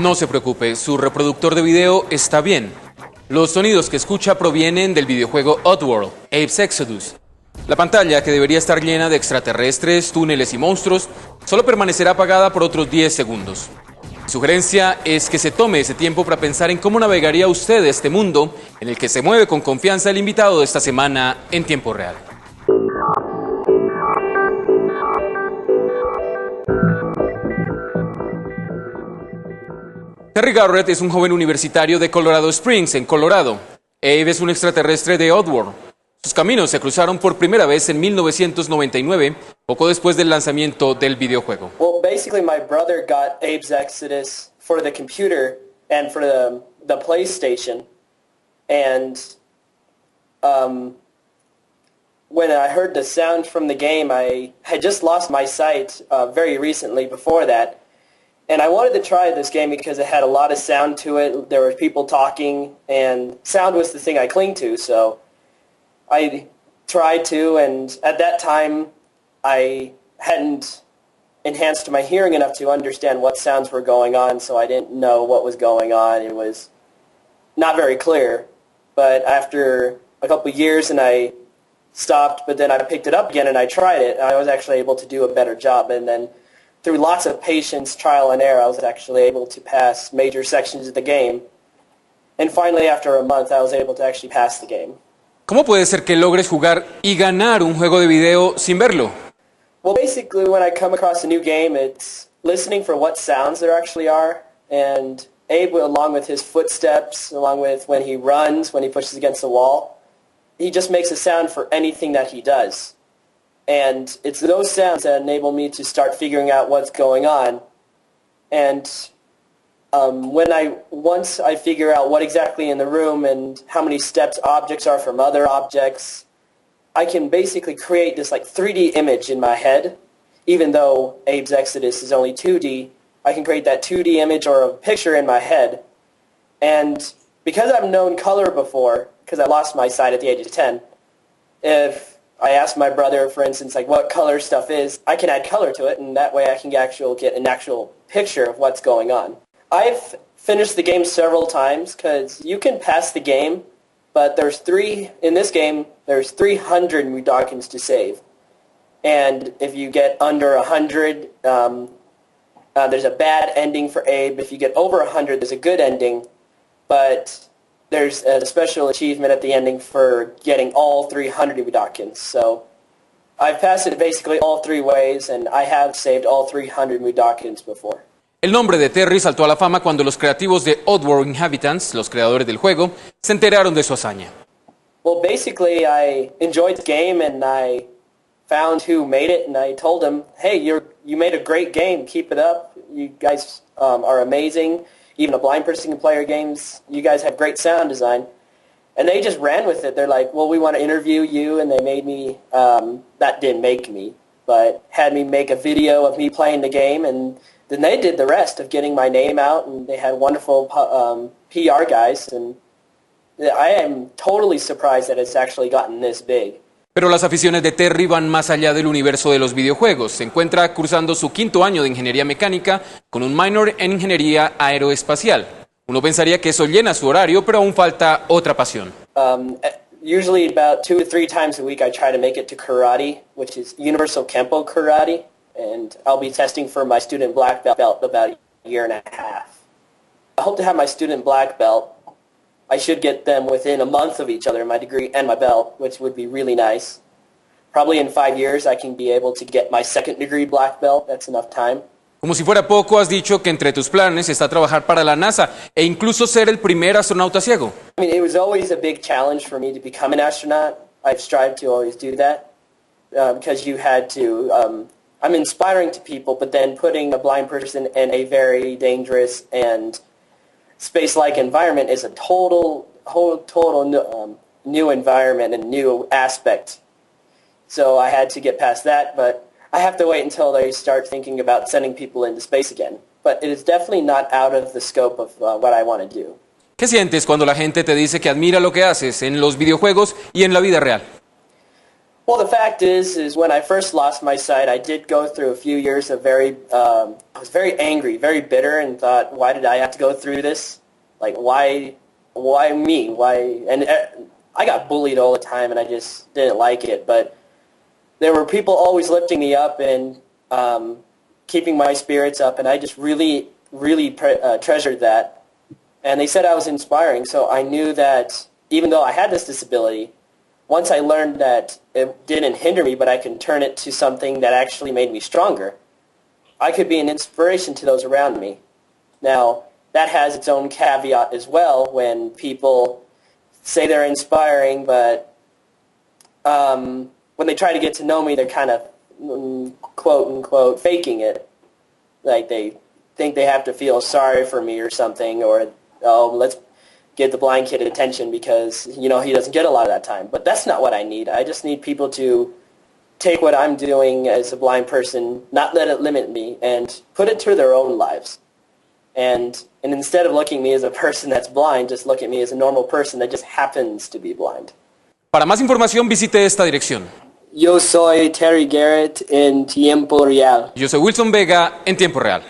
No se preocupe, su reproductor de video está bien. Los sonidos que escucha provienen del videojuego Oddworld, Abe's Exodus. La pantalla, que debería estar llena de extraterrestres, túneles y monstruos, solo permanecerá apagada por otros 10 segundos. Mi sugerencia es que se tome ese tiempo para pensar en cómo navegaría usted este mundo en el que se mueve con confianza el invitado de esta semana en tiempo real. Terry Garrett es un joven universitario de Colorado Springs, en Colorado. Abe es un extraterrestre de Oddworld. Sus caminos se cruzaron por primera vez en 1999, poco después del lanzamiento del videojuego. Well, basically my brother got Abe's Exodus for the computer and for the PlayStation. And when I heard the sound from the game, I had just lost my sight very recently before that. And I wanted to try this game because it had a lot of sound to it. There were people talking, and sound was the thing I cling to. So I tried to, and at that time, I hadn't enhanced my hearing enough to understand what sounds were going on, so I didn't know what was going on. It was not very clear. But after a couple of years, and I stopped, but then I picked it up again, and I tried it, and I was actually able to do a better job. And then through lots of patience, trial and error, I was actually able to pass major sections of the game. And finally, after a month, I was able to actually pass the game. ¿Cómo puede ser que logres jugar y ganar un juego de video sin verlo? Well, basically, when I come across a new game, it's listening for what sounds there actually are. And Abe, along with his footsteps, along with when he runs, when he pushes against the wall, he just makes a sound for anything that he does. And it's those sounds that enable me to start figuring out what's going on. And once I figure out what exactly in the room and how many steps objects are from other objects, I can basically create this like 3D image in my head. Even though Abe's Exodus is only 2D, I can create that 2D image or a picture in my head. And because I've known color before, because I lost my sight at the age of 10, if I asked my brother, for instance, like what color stuff is, I can add color to it, and that way I can get an actual picture of what's going on. I've finished the game several times because you can pass the game, but in this game, there's 300 Mudokons to save. And if you get under 100, there's a bad ending for Abe. If you get over 100, there's a good ending, but there's a special achievement at the ending for getting all 300 Mudokons. So I've passed it basically all three ways, and I have saved all 300 Mudokons before. El nombre de Terry saltó a la fama cuando los creativos de Oddworld Inhabitants, los creadores del juego, se enteraron de su hazaña. Well, basically, I enjoyed the game, and I found who made it, and I told them, hey, you made a great game. Keep it up. You guys are amazing. Even a blind person can play your games. You guys have great sound design. And they just ran with it. They're like, well, we want to interview you. And they made me, that didn't make me, but had me make a video of me playing the game. And then they did the rest of getting my name out. And they had wonderful PR guys. And I am totally surprised that it's actually gotten this big. Pero las aficiones de Terry van más allá del universo de los videojuegos. Se encuentra cursando su 5º año de ingeniería mecánica con un minor en ingeniería aeroespacial. Uno pensaría que eso llena su horario, pero aún falta otra pasión. Usually about 2 or 3 times a week I try to make it to karate, which is Universal Kempo Karate, and I'll be testing for my student black belt about a year and a half. I hope to have my student black belt. I should get them within a month of each other, my degree and my belt, which would be really nice. Probably in 5 years I can be able to get my 2nd degree black belt. That's enough time. Como si fuera poco, has dicho que entre tus planes está trabajar para la NASA e incluso ser el primer astronauta ciego. I mean, it was always a big challenge for me to become an astronaut. I've strived to always do that because you had to, I'm inspiring to people, but then putting a blind person in a very dangerous and space-like environment is a total new environment and new aspect. So I had to get past that, but I have to wait until they start thinking about sending people into space again. But it is definitely not out of the scope of what I want to do. ¿Qué sientes cuando la gente te dice que admira lo que haces en los videojuegos y en la vida real? Well, the fact is when I first lost my sight, I did go through a few years of I was very angry, very bitter, and thought, why did I have to go through this? Like, why me? Why? And I got bullied all the time, and I just didn't like it. But there were people always lifting me up and keeping my spirits up, and I just really treasured that. And they said I was inspiring, so I knew that even though I had this disability, once I learned that it didn't hinder me, but I can turn it to something that actually made me stronger, I could be an inspiration to those around me. Now, that has its own caveat as well when people say they're inspiring, but when they try to get to know me, they're kind of, quote-unquote, faking it. Like they think they have to feel sorry for me or something, or, oh, let's give the blind kid attention because, he doesn't get a lot of that time. But that's not what I need. I just need people to take what I'm doing as a blind person, not let it limit me, and put it to their own lives. And instead of looking at me as a person that's blind, just look at me as a normal person that just happens to be blind. Para más información visite esta dirección. Yo soy Terry Garrett en Tiempo Real. Yo soy Wilson Vega en Tiempo Real.